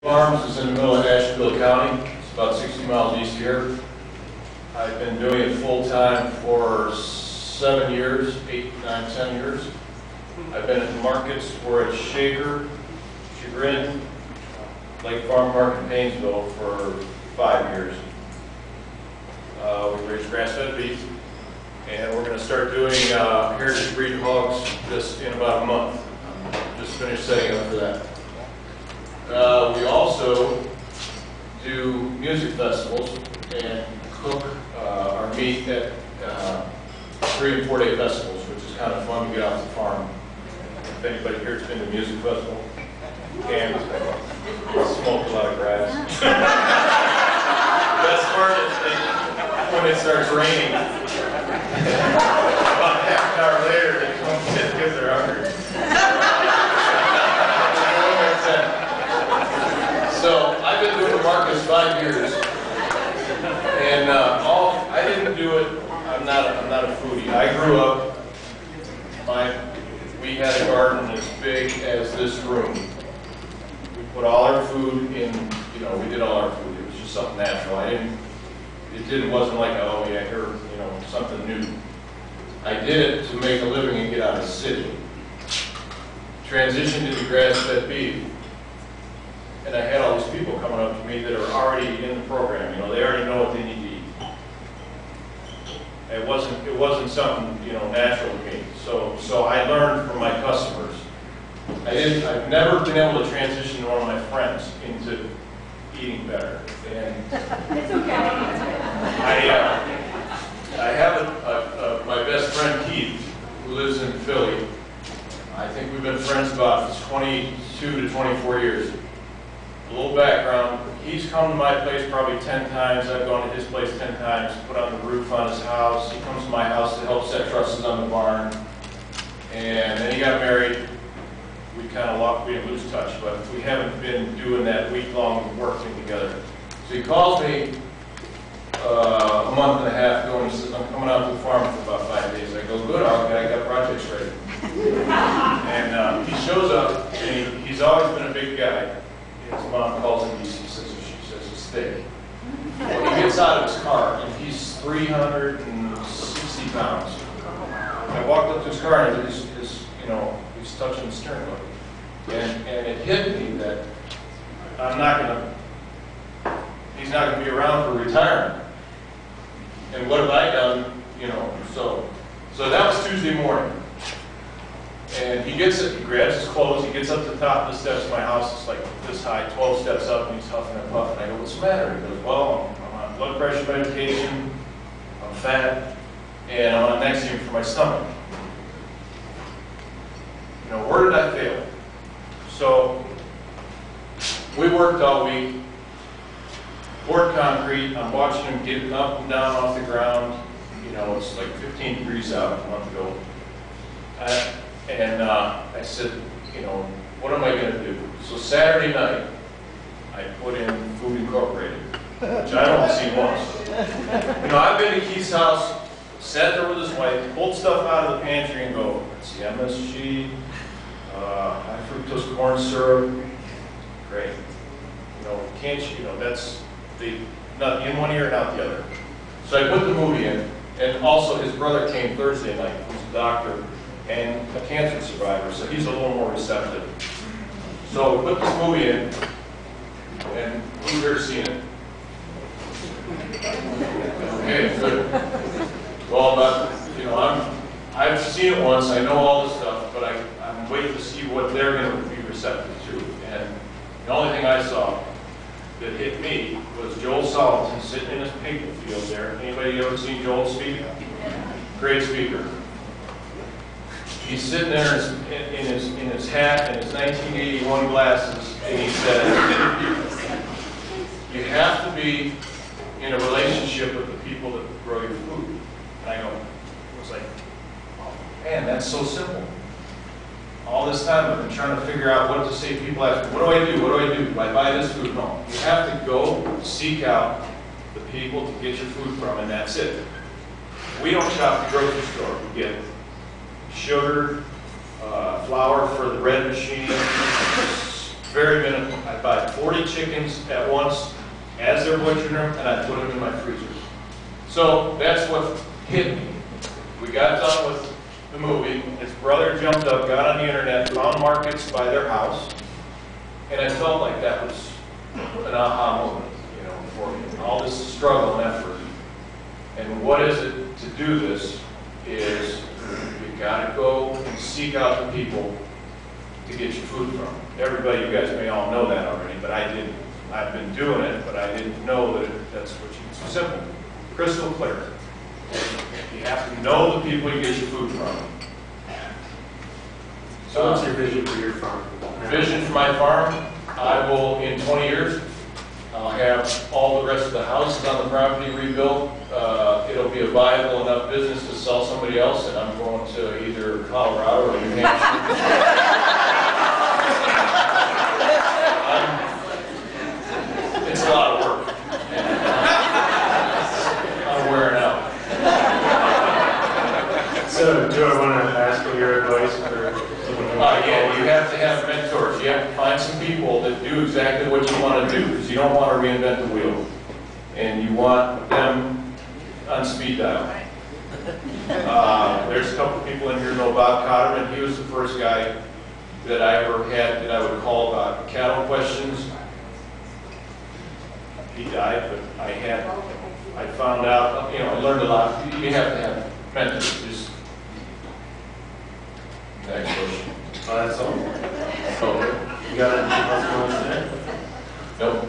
Farms is in the middle of Asheville County. It's about 60 miles east here. I've been doing it full-time for 7 years, 8, 9, 10 years. I've been at the markets. We're at Shaker, Chagrin, Lake Farm Market, Painesville for 5 years. We raise grass-fed beef, and we're going to start doing heritage breed hogs just in about a month. Just finished setting up for that. We also do music festivals and cook our meat at 3- and 4-day festivals, which is kind of fun to get off the farm. If anybody here's been to a music festival, and smoke a lot of grass. Best part is when it starts raining. About half an hour later, they come sit because they're hungry. So I've been doing the markets 5 years, and I didn't do it. I'm not a foodie. I grew up. We had a garden as big as this room. We put all our food in. We did all our food. It was just something natural. It wasn't like, oh yeah, here, something new. I did it to make a living and get out of the city. Transitioned into grass-fed beef. And I had all these people coming up to me that are already in the program. They already know what they need to eat. It wasn't something natural to me. So I learned from my customers. I've never been able to transition one of my friends into eating better. And it's okay. I have my best friend Keith, who lives in Philly. I think we've been friends about 22 to 24 years. A little background, he's come to my place probably 10 times. I've gone to his place 10 times, put on the roof on his house. He comes to my house to help set trusses on the barn. And then he got married. We kind of we didn't lose touch, but we haven't been doing that week-long work thing together. So he calls me a month and a half ago and he says, I'm coming out to the farm for about 5 days. I go, good, I got projects ready. And he shows up, and he's always been a big guy. His mom calls him, she says it's thick. Well, he gets out of his car, and he's 360 pounds. I walked up to his car, and he's touching the steering wheel. And it hit me that he's not going to be around for retirement. And what have I done, So that was Tuesday morning. And he grabs his clothes, he gets up to the top of the steps of my house. It's like this high, 12 steps up, and he's huffing and puffing. I go, what's the matter? He goes, well, I'm on blood pressure medication, I'm fat, and I'm on Nexium for my stomach. Where did I fail? So we worked all week, poured concrete. I'm watching him get up and down off the ground. It's like 15 degrees out a month ago. And I said, what am I going to do? So Saturday night, I put in Food Incorporated, which I don't see once. I've been to Keith's house, sat there with his wife, pulled stuff out of the pantry and go, let's see, MSG, high fructose corn syrup, great. That's not in one ear and out the other. So I put the movie in, and also his brother came Thursday night, who's a doctor and a cancer survivor, so he's a little more receptive. So we put this movie in, and who's here seen it? Okay, good. Well, I've seen it once, I know all this stuff, but I'm waiting to see what they're going to be receptive to. And the only thing I saw that hit me was Joel Salatin sitting in his paper field there. Anybody ever seen Joel speak? Great speaker. He's sitting there in his hat and his 1981 glasses, and he says, you have to be in a relationship with the people that grow your food. And I was like, oh, man, that's so simple. All this time I've been trying to figure out what to say. People ask me, what do I do? What do I do? Do I buy this food? No. You have to go seek out the people to get your food from, and that's it. We don't shop at the grocery store. We get sugar, flour for the bread machine, very minimal. I buy 40 chickens at once as they're butchering them, and I put them in my freezer. So that's what hit me. We got done with the movie. His brother jumped up, got on the internet, found markets by their house, and I felt like that was an aha moment, you know, for me. All this struggle and effort. And what is it to do this is you got to go and seek out the people to get your food from. Everybody, you guys may all know that already, but I didn't. I've been doing it, but I didn't know that that's what you. It's simple, crystal clear. You have to know the people you get your food from. So what's your vision for your farm? Vision for my farm, I will, in 20 years, I'll have all the rest of the houses on the property rebuilt. It'll be a viable enough business to sell somebody else, and I'm going to either Colorado or New Hampshire. It's a lot of work. I'm wearing out. So do I want to ask for your advice for someone who Yeah, you have to have mentors. You have to find some people that do exactly what you want to do, because you don't want to reinvent the wheel. And you want them on speed dial. There's a couple people in here who know Bob Cotterman. He was the first guy that I ever had that I would call about cattle questions. He died, but I found out, you know, I learned a lot. You have to have mentors. Just next question. that's all. So, you got anything else you want to say? Nope.